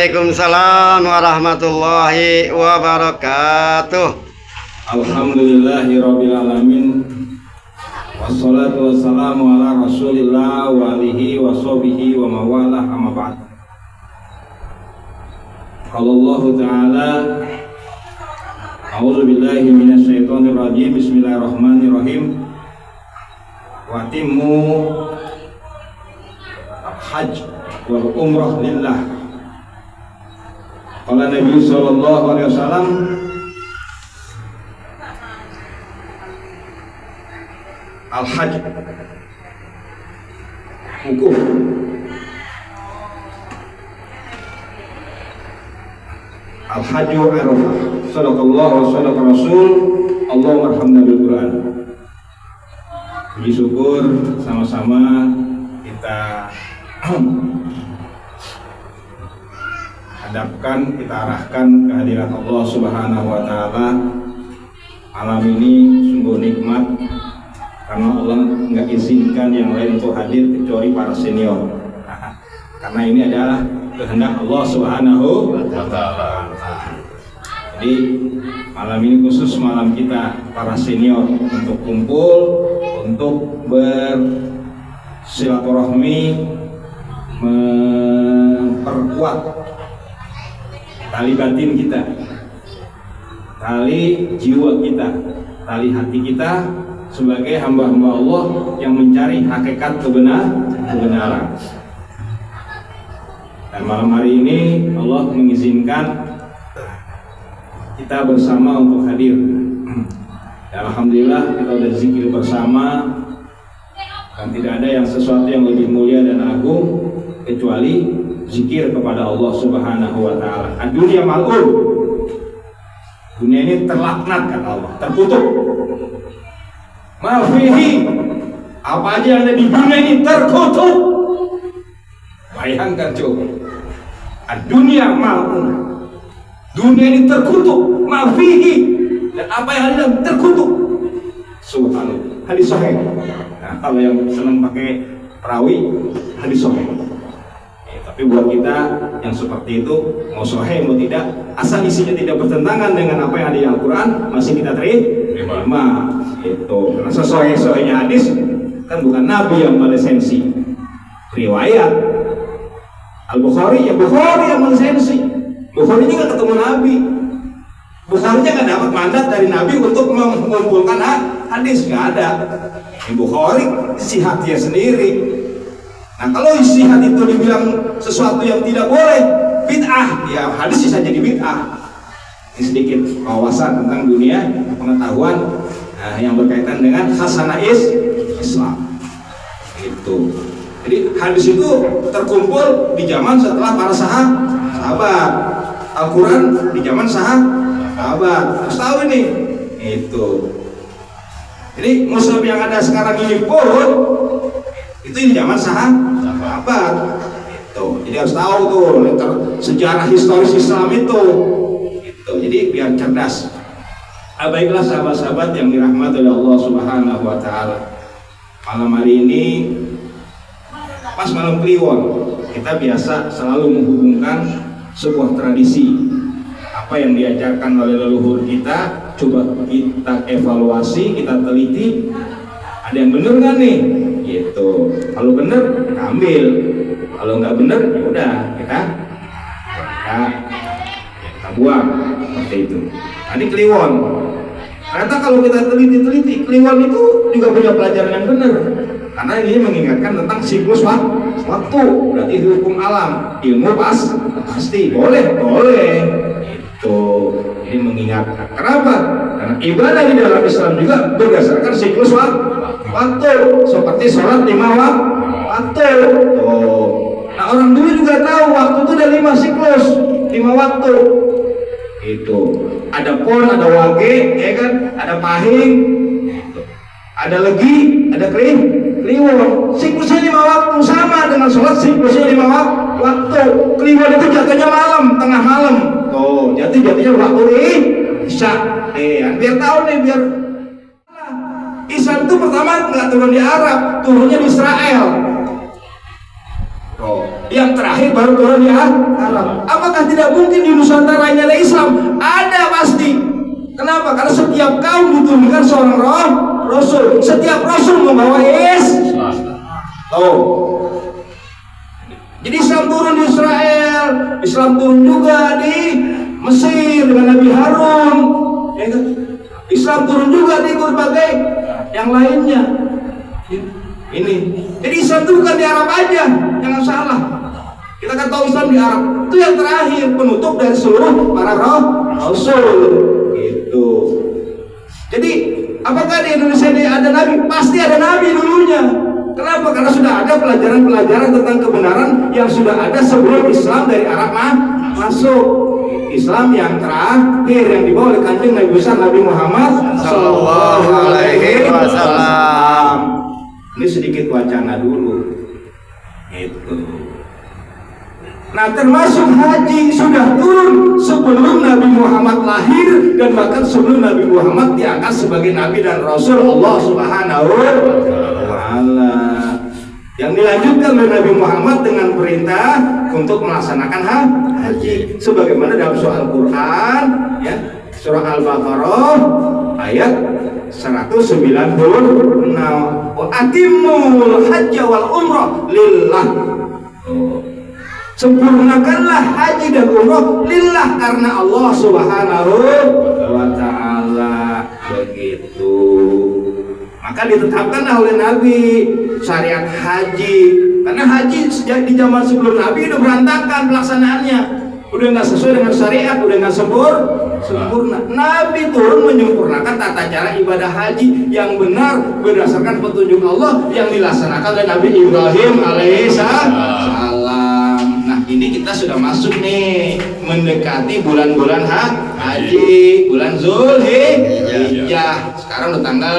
Waalaikumsalam warahmatullahi wabarakatuh. Alhamdulillahirrabbilalamin. Wassalatu wassalamu ala rasulillah wa alihi wa sahbihi wa mawalah amma ba'd. Qallallahu ta'ala a'udzu billahi minasyaitonir rajim. Bismillahirrahmanirrahim. Wa timmu hajj wal umrah lillah. Qala Nabi sallallahu alaihi wasallam, al-hajj hukum al-hajju arafah. Sadaqallahu wa sadaqa rasul. Allahumma arhamna bil Quran. Puji syukur sama-sama kita hadapkan, kita arahkan kehadirat Allah Subhanahu wa taala. Malam ini sungguh nikmat karena Allah nggak izinkan yang lain untuk hadir kecuali para senior. Karena ini adalah kehendak Allah Subhanahu wa taala. Jadi malam ini khusus malam kita para senior untuk kumpul, untuk bersilaturahmi, memperkuat tali batin kita, tali jiwa kita, tali hati kita sebagai hamba-hamba Allah yang mencari hakikat kebenaran. Dan malam hari ini Allah mengizinkan kita bersama untuk hadir. Dan alhamdulillah kita sudah zikir bersama, dan tidak ada yang sesuatu yang lebih mulia dan agung kecuali zikir kepada Allah Subhanahu wa taala. Dunia mal'un. Dunia ini terlaknat kata Allah, terkutuk. Mafihi, apa aja yang ada di dunia ini terkutuk. Bayangkan coba, dunia mal'un, dunia ini terkutuk. Mafihi, dan apa yang ada terkutuk. Subhanallah, hadis sahih. Nah, kalau yang senang pakai perawi, hadis sahih. Tapi buat kita yang seperti itu, mau sahih mau tidak, asal isinya tidak bertentangan dengan apa yang ada di Al-Quran, masih kita terima. Itu karena sahih-sahihnya hadis kan bukan Nabi yang melisensi, riwayat Al-Bukhari ya Bukhari yang melisensi. Bukhari nya nggak ketemu Nabi, Bukhari nya nggak dapat mandat dari Nabi untuk mengumpulkan hadis, nggak ada. Bukhari sihatnya sendiri. Nah, kalau ijtihad itu dibilang sesuatu yang tidak boleh, bid'ah, ya hadis bisa jadi bid'ah. Ini sedikit wawasan tentang dunia pengetahuan yang berkaitan dengan khasanah Islam. Itu. Jadi hadis itu terkumpul di zaman setelah para sahabat. Al-Quran di zaman sahabat. Harus tahu ini. Itu. Jadi muslim yang ada sekarang ini pun itu di zaman sahabat. Itu. Jadi harus tahu tuh sejarah historis Islam itu. Jadi biar cerdas. Baiklah sahabat-sahabat yang dirahmati oleh Allah Subhanahu wa taala. Malam hari ini pas malam Kliwon, kita biasa selalu menghubungkan sebuah tradisi. Apa yang diajarkan oleh leluhur kita, coba kita evaluasi, kita teliti. Ada yang benar nggak nih? Gitu. Kalau benar, kita ambil. Kalau nggak benar, ya udah kita buang. Seperti itu. Tadi Kliwon. Ternyata kalau kita teliti, Kliwon itu juga punya pelajaran yang benar. Karena ini mengingatkan tentang siklus waktu. Berarti hukum alam, ilmu pasti boleh. Itu. Ini mengingatkan. Kenapa? Karena ibadah di dalam Islam juga berdasarkan siklus waktu. Seperti sholat 5 waktu. Nah, orang dulu juga tahu waktu itu ada 5 siklus, 5 waktu. Itu. Ada pon, ada wage, ya kan? Ada pahing, ada legi, ada kliwon. Siklusnya 5 waktu, sama dengan sholat siklusnya 5 waktu. Kliwon itu jatuhnya malam, tengah malam. Tuh, jatuhnya waktu Isya. Biar tahu nih, biar Islam itu pertama nggak turun di Arab, turunnya di Israel. Oh, yang terakhir baru turun di Arab. Apakah tidak mungkin di Nusantara ini ada Islam? Ada pasti. Kenapa? Karena setiap kaum diturunkan seorang rasul. Setiap rasul membawa Islam. Oh. Jadi Islam turun di Israel, Islam turun juga di Mesir dengan Nabi Harun. Islam turun juga di berbagai yang lainnya. Ini. Jadi Islam itu bukan di Arab aja, jangan salah. Kita kan tahu Islam di Arab itu yang terakhir, penutup dari seluruh para rasul. Gitu. Jadi apakah di Indonesia ini ada nabi? Pasti ada nabi dulunya. Kenapa? Karena sudah ada pelajaran-pelajaran tentang kebenaran yang sudah ada sebelum Islam dari Arab masuk. Islam yang terakhir yang dibawa oleh Kanjeng Nabi besar Nabi Muhammad Sallallahu Alaihi Wasallam. Ini sedikit wacana dulu. Itu. Nah, termasuk haji sudah turun sebelum Nabi Muhammad lahir dan bahkan sebelum Nabi Muhammad diangkat sebagai Nabi dan Rasul Allah Subhanahu wa Ta'ala. Yang dilanjutkan oleh Nabi Muhammad dengan perintah untuk melaksanakan haji, sebagaimana dalam surah Al-Quran, ya, surah Al-Baqarah ayat 196. Wa atimmul hajja wal umrah lillah. Sempurnakanlah haji dan umrah lillah, karena Allah Subhanahu wa Ta'ala. Begitu. Maka ditetapkanlah oleh Nabi syariat haji, karena haji sejak di zaman sebelum Nabi udah berantakan pelaksanaannya, udah nggak sesuai dengan syariat, udah nggak sempurna. Nabi turun menyempurnakan tata cara ibadah haji yang benar berdasarkan petunjuk Allah yang dilaksanakan oleh Nabi Ibrahim alaihissalam. Nah, ini kita sudah masuk nih mendekati bulan-bulan haji, bulan Zulhijjah. Sekarang udah tanggal,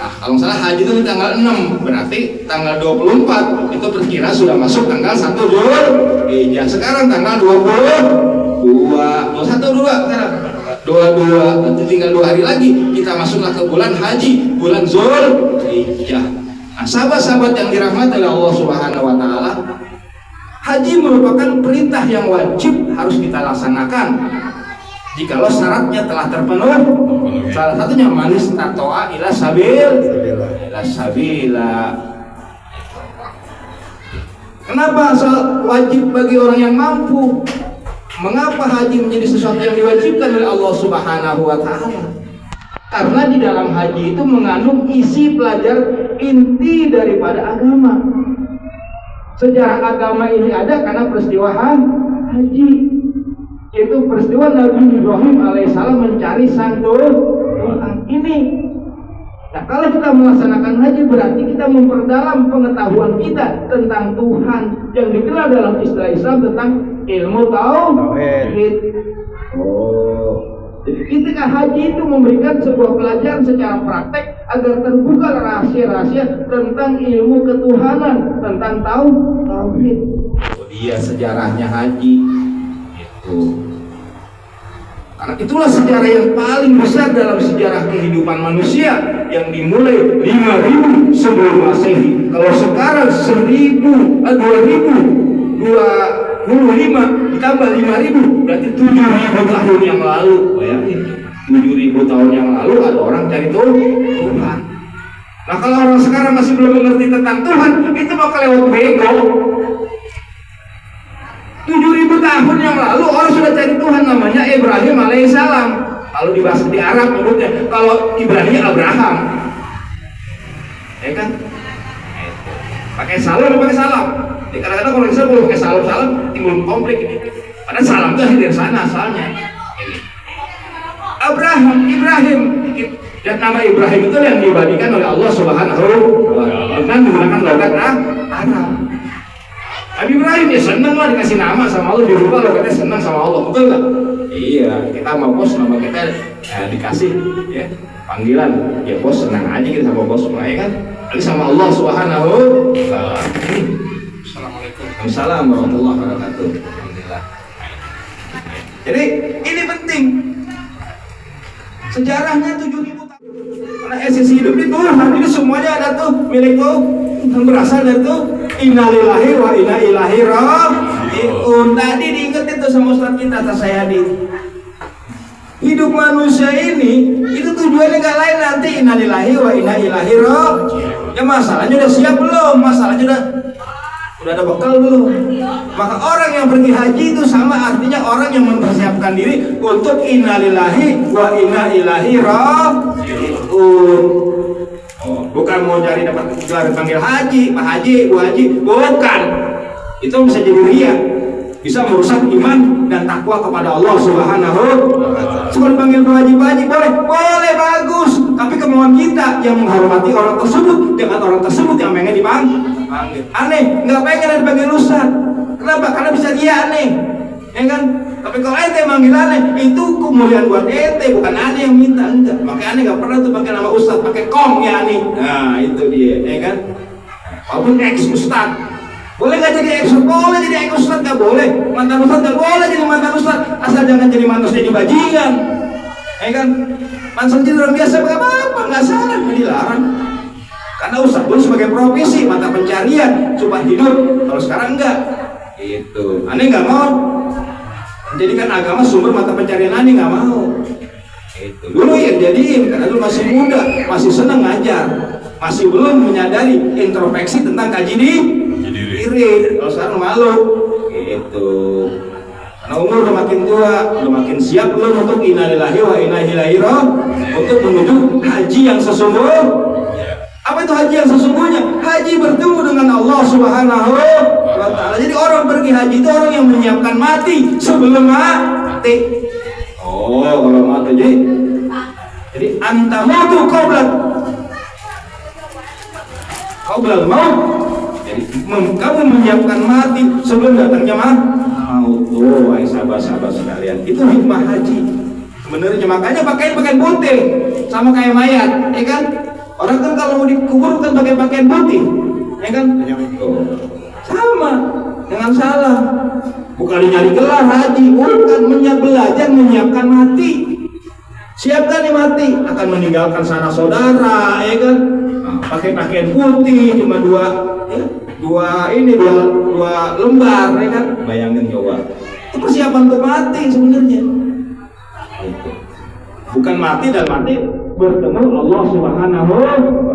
kalau nggak salah haji itu tanggal 6, berarti tanggal 24 itu perkira sudah masuk tanggal 1 Zulhijjah. Sekarang tanggal 22, nanti tinggal 2 hari lagi kita masuklah ke bulan haji, bulan Zulhijjah. Nah, sahabat-sahabat yang dirahmati oleh Allah Subhanahu wa Ta'ala, haji merupakan perintah yang wajib harus kita laksanakan jikalau syaratnya telah terpenuhi. Salah satunya manis tatoa ila sabila. Kenapa wajib bagi orang yang mampu? Mengapa haji menjadi sesuatu yang diwajibkan oleh Allah Subhanahu wa Ta'ala? Karena di dalam haji itu mengandung isi pelajaran inti daripada agama. Sejarah agama ini ada karena peristiwa haji. Itu peristiwa Nabi Ibrahim alaihissalam mencari sang Tuhan ini. Nah, kalau kita melaksanakan haji berarti kita memperdalam pengetahuan kita tentang Tuhan yang dikenal dalam istilah Islam tentang ilmu tauhid. Oh, jadi ketika haji itu memberikan sebuah pelajaran secara praktek agar terbuka rahasia-rahasia tentang ilmu ketuhanan, tentang tauhid. Oh, dia sejarahnya haji. Karena itulah sejarah yang paling besar dalam sejarah kehidupan manusia yang dimulai 5000 sebelum Masehi. Kalau sekarang 2025 ditambah 5000 berarti 7000 tahun yang lalu. Bayangin, 7000 tahun yang lalu ada orang cari Tuhan. Nah, kalau orang sekarang masih belum mengerti tentang Tuhan, itu bakal lewat bego. 7000 tahun yang lalu orang sudah cari Tuhan, namanya Ibrahim alaihissalam. Kalau dibahas di Arab nyebutnya, kalau Ibrani Abraham, ya kan? Pakai salam atau pakai salam? Jadi kadang-kadang kalau Islam kalau pakai salam timbul konflik ini. Padahal salam itu dari sana asalnya. Ini. Ibrahim, dan nama Ibrahim itu yang diibadikan oleh Allah Subhanahu wa Ta'ala dengan menggunakan logat Arab. Nabi Ibrahim ya senang lah dikasih nama sama Allah, dirubah logatnya senang sama Allah, betul nggak? Iya, kita mau bos nama kita dikasih ya panggilan, ya bos senang aja kita sama bos, ya kan? Lalu sama Allah Subhanahu wa Ta'ala. Assalamualaikum. Waalaikumsalam warahmatullahi wabarakatuh. Alhamdulillah. Jadi ini penting. Sejarahnya 7000 tahun. Karena esensi hidup itu Tuhan, ini semuanya ada tuh milik berasal dari itu innalillahi wa inna ilaihi raji'un. Tadi diingetin tuh sama Ustaz kita Tasayadi. Hidup manusia ini itu tujuannya nggak lain nanti innalillahi wa inna ilaihi raji'un. Ya masalahnya udah siap belum? Masalahnya udah ada bekal belum? Maka orang yang pergi haji itu sama artinya orang yang mempersiapkan diri untuk innalillahi wa inna ilaihi raji'un. Oh, bukan mau cari dapat gelar panggil haji, Pak Haji, Bu Haji, bukan. Itu bisa jadi riya, bisa merusak iman dan takwa kepada Allah Subhanahu wa taala. Cuma dipanggil Bu Haji, Pak Haji boleh bagus, tapi kemauan kita yang menghormati orang tersebut dengan orang tersebut yang pengen dipanggil. Aneh, nggak pengen dipanggil Ustaz. Kenapa? Karena bisa dia aneh, ya kan? Tapi kalau ente manggil aneh, itu kemuliaan buat ente, bukan aneh yang minta, enggak. Makanya aneh nggak pernah tuh pakai nama Ustaz, pakai kong ya aneh. Nah itu dia, ya kan? Walaupun ex Ustaz, boleh nggak jadi ex? Boleh jadi ex Ustaz, nggak boleh. Mantan Ustaz nggak boleh jadi mantan Ustaz, asal jangan jadi mantan jadi bajingan, ya kan? Mantan jadi orang biasa nggak apa-apa, nggak salah, nggak dilarang. Karena Ustaz pun sebagai profesi mata pencarian supaya hidup. Kalau sekarang enggak, itu aneh nggak mau menjadikan agama sumber mata pencarian, aneh nggak mau. Itu dulu ya jadiin, karena dulu masih muda, masih seneng ngajar, masih belum menyadari introspeksi tentang kaji diri. Kalau sekarang malu, gitu. Karena umur udah makin tua, udah makin siap belum untuk innalillahi wa inna ilaihi raji'un, untuk menuju haji yang sesungguhnya. Apa itu haji yang sesungguhnya? Haji bertemu dengan Allah Subhanahu wa taala. Jadi orang pergi haji itu orang yang menyiapkan mati sebelum mati. Oh, kalau mati jadi antamatu qablal maut. Jadi kamu menyiapkan mati sebelum datangnya maut. Oh, wahai sahabat-sahabat sekalian, itu hikmah haji. Sebenarnya makanya pakaian putih sama kayak mayat, ya kan? Orang kan kalau mau dikubur kan pakai pakaian putih, ya kan? Oh. Sama, jangan salah. Bukan nyari gelar haji, bukan belajar menyiapkan mati. Siapkan nih mati, akan meninggalkan sanak saudara, ya kan? Nah, pakai pakaian putih cuma dua lembar, ya kan? Bayangin coba. Itu persiapan untuk mati sebenarnya. Bukan mati dan mati bertemu Allah Subhanahu,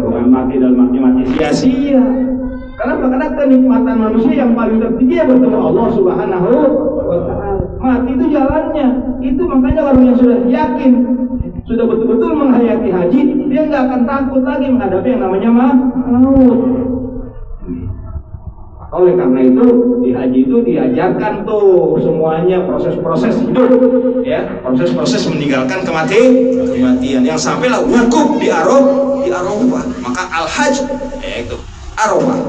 bukan mati dan mati sia-sia. Karena kenikmatan manusia yang paling tertinggi bertemu Allah Subhanahu wa taala. Mati itu jalannya. Itu makanya orang yang sudah yakin, sudah betul-betul menghayati haji, dia nggak akan takut lagi menghadapi yang namanya maut. Oleh karena itu di haji itu diajarkan tuh semuanya proses-proses hidup, ya, proses-proses meninggalkan kematian yang sampailah wukuf di Arafah. Maka al-hajj yaitu Arafah.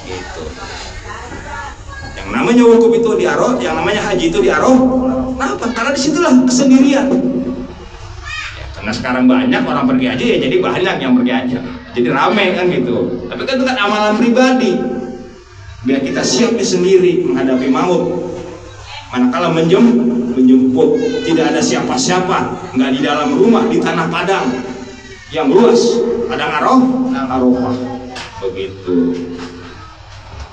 Gitu. Yang namanya wukuf itu di Arafah, yang namanya haji itu di Arafah. Kenapa? Karena disitulah kesendirian. Ya, karena sekarang banyak orang pergi haji, ya jadi banyak yang pergi haji, jadi ramai kan gitu. Tapi kan itu kan amalan pribadi. Biar kita siap sendiri menghadapi maut. Manakala menjemput, tidak ada siapa-siapa, nggak di dalam rumah, di tanah padang yang luas, padang Arafah. Begitu.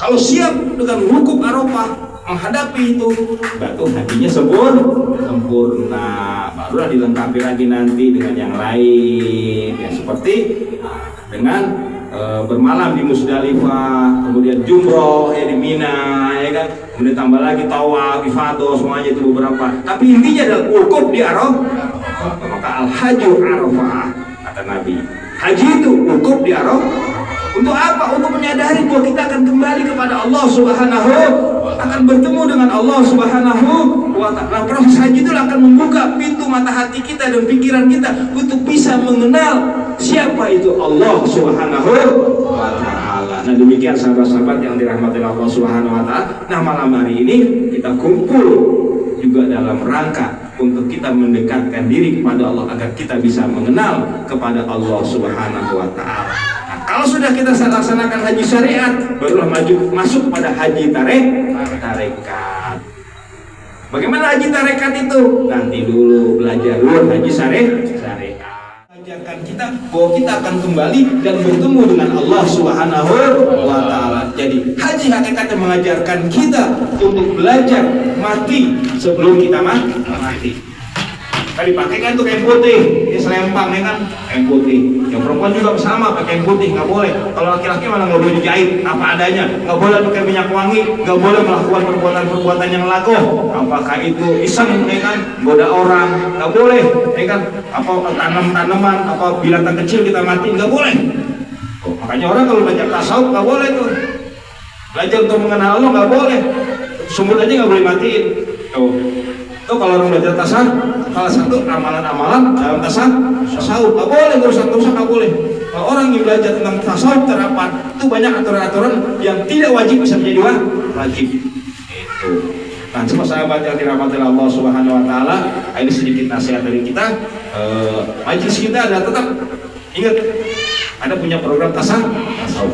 Kalau siap dengan wukuf Arafah menghadapi itu, batu hatinya sempurna. Barulah dilengkapi lagi nanti dengan yang lain, ya, seperti dengan bermalam di Musdalifah, kemudian jumroh ya di Mina, ya kan, kemudian tambah lagi tawaf, ifadah, semuanya itu beberapa. Tapi intinya adalah wukuf di Arafah. Maka al-hajju Arafah, kata Nabi. Haji itu wukuf di Arafah. Untuk apa? Untuk menyadari bahwa kita akan kembali kepada Allah Subhanahu, akan bertemu dengan Allah Subhanahu wa taala. Proses haji itu akan membuka pintu mata hati kita dan pikiran kita untuk bisa mengenal siapa itu Allah Subhanahu wa taala. Nah, demikian sahabat-sahabat yang dirahmati Allah Subhanahu wa taala. Nah, malam hari ini kita kumpul juga dalam rangka untuk kita mendekatkan diri kepada Allah agar kita bisa mengenal kepada Allah Subhanahu wa taala. Kalau sudah kita laksanakan haji syariat, barulah masuk pada haji tarekat. Bagaimana haji tarekat itu? Nanti dulu belajar dulu haji syariat. mengajarkan kita bahwa kita akan kembali dan bertemu dengan Allah Subhanahu wa Ta'ala. Jadi haji hakikatnya mengajarkan kita untuk belajar mati sebelum kita mati. Tadi pakai kan tuh kain putih, ini selempang ya kan, kain putih. Yang perempuan juga sama pakai kain putih, nggak boleh. Kalau laki-laki malah nggak boleh dijahit apa adanya, nggak boleh pakai minyak wangi, nggak boleh melakukan perbuatan-perbuatan yang laku. Apakah itu iseng ya kan, goda orang, nggak boleh ya kan. Apa tanam-tanaman, apa binatang kecil kita mati, nggak boleh. Oh, makanya orang kalau belajar tasawuf nggak boleh tuh. Belajar untuk mengenal Allah nggak boleh. Sumur aja nggak boleh matiin. Tuh kalau orang belajar tasawuf, salah satu amalan-amalan dalam tasawuf nggak boleh, urusan nggak boleh. Kalau orang yang belajar tentang tasawuf terapan, itu banyak aturan-aturan yang tidak wajib bisa menjadi wajib. Itu. Nah, semua sahabat yang dirahmati Allah Subhanahu Wa Taala, ini sedikit nasihat dari kita. Majelis kita adalah tetap ingat ada punya program tasawuf,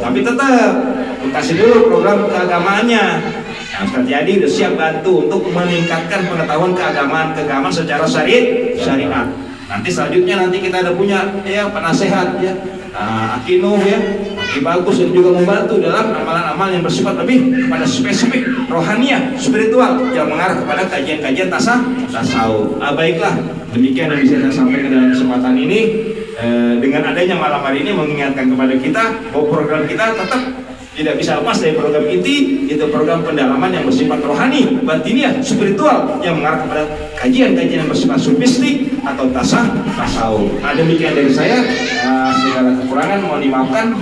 tapi tetap kasih dulu program keagamaannya. Yang terjadi udah siap bantu untuk meningkatkan pengetahuan keagamaan secara syariat. Nanti selanjutnya kita ada punya ya penasehat ya, Aki Nuh ya, Aki Bagus yang juga membantu dalam amalan-amalan yang bersifat lebih kepada spesifik rohaniah, spiritual yang mengarah kepada kajian-kajian tasawuf. Baiklah, demikian yang bisa saya sampaikan dalam kesempatan ini. Dengan adanya malam hari ini mengingatkan kepada kita bahwa program kita tetap tidak bisa lepas dari program inti, itu program pendalaman yang bersifat rohani, batiniah, spiritual yang mengarah kepada kajian-kajian yang bersifat sufistik atau tasawuf. Demikian dari saya, segala kekurangan mohon dimaafkan.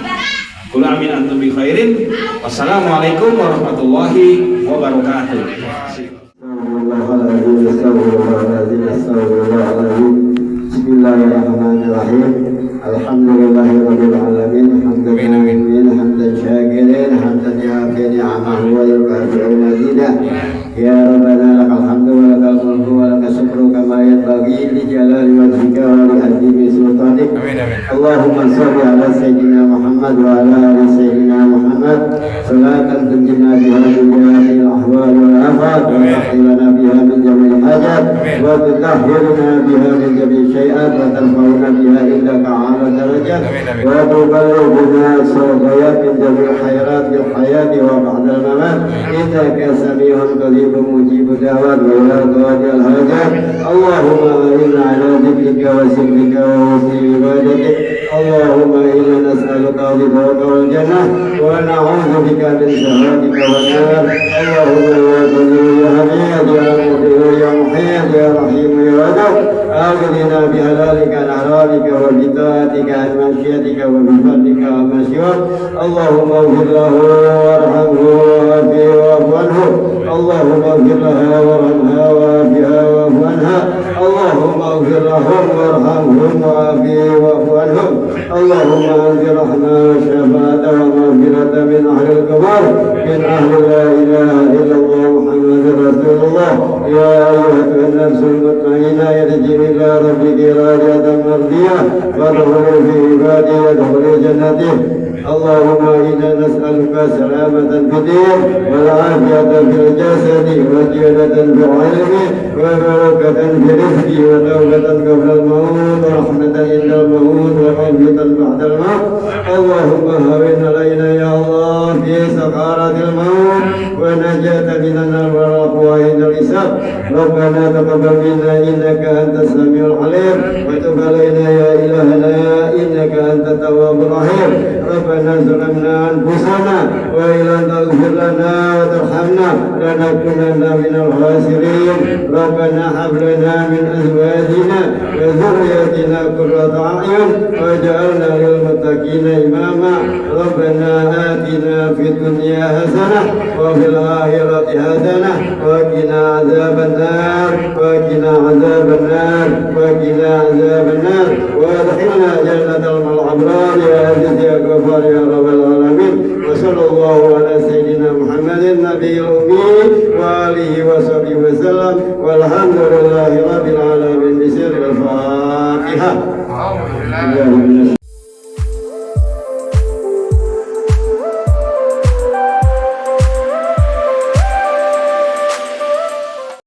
Qul amin antum bi khairin. Wassalamualaikum warahmatullahi wabarakatuh. Bismillahirrahmanirrahim. Alhamdulillahirabbil alamin. Hamdan syakirin, hamdan yafi ni'amahu wa yukafi'u mazidah. Ya Rabbana lakal hamdu wa lakal mulku wa lakal syukru kama yanbaghi li jalali wajhika wa li azimi sultanik. Allahumma shalli ala sayyidina Muhammad wa ala ali sayyidina Muhammad salatan tunjina biha min jami'il ahwal wal afat wa tahilana biha min jami'il hajat wa tutahhiruna biha min jami'il syai'at wa tarfa'una biha indaka a'la darajat wa tuballighuna sawgayat min jami'il khairat bil hayati wa ba'dal mamat innaka sami'un qaribun mujibud da'wat wa ila qadil hajat. Allahumma inna ala dhikrika wa zikrika wa husni ibadatik. Allahumma inna nas'aluka ridhaka wal jannah wa na'udzu bika min sakhatika wan nar. Allahumma ya qadir ya hamid ya muqir ya muhid ya rahim ya wadud aghnina bi halalika an haramika wa bi ta'atika an masyiatika wa bi fadlika an masyiat. Allahumma ighfir lahu warhamhu wa'afihi wa'fu anhu. Allahumma ighfir laha warhamha wa'afiha wa'fu anha. Allahumma ighfir lahum warhamhum wa'afihi wa'fu anhum. Allahumma anzil rahmah wa syafa'ata wa maghfirata min ahli al-kabar min ahli la ilaha illallah Muhammadur Rasulullah. Ya ayyuhan nafsul mutmainnah yarji'i ila rabbiki radiyatan mardiyah fadkhuli fi ibadi wadkhuli jannati. Allahumma inna nas'aluka salamatan fid din wal afiyatan fil jasadi wa ziyadatan fil ilmi wa barakatan fil rizqi wa tawbatan qabla al-maut wa rahmatan inda al-maut wa maghfiratan ba'da al-maut. Allahumma hawwin alaina ya Allah fi sakaratil maut wa najatan minan nar wa aqwainal hisab. Rabbana taqabbal minna innaka antas samiul alim wa tub alaina ya ilahana innaka antat tawwabur rahim. Rabbana zalamna anfusana wa illam taghfir lana wa tarhamna lanakunanna minal khasirin. Rabbana hab lana min azwajina wa dhurriyyatina qurrata a'yun waj'alna lil muttaqina imama. Rabbana atina fid dunya hasanah wa fil akhirati hasanah wa qina adzaban nar wa qina adzaban nar wa qina adzaban nar wa adkhilna jannatal abrar ya aziz ya ghafar ya rabbal alamin. Wa sallallahu ala sayyidina Muhammadin nabiyil ummi wa alihi wa sahbihi wa sallam walhamdulillahi rabbil alamin. Bismillahirrahmanirrahim.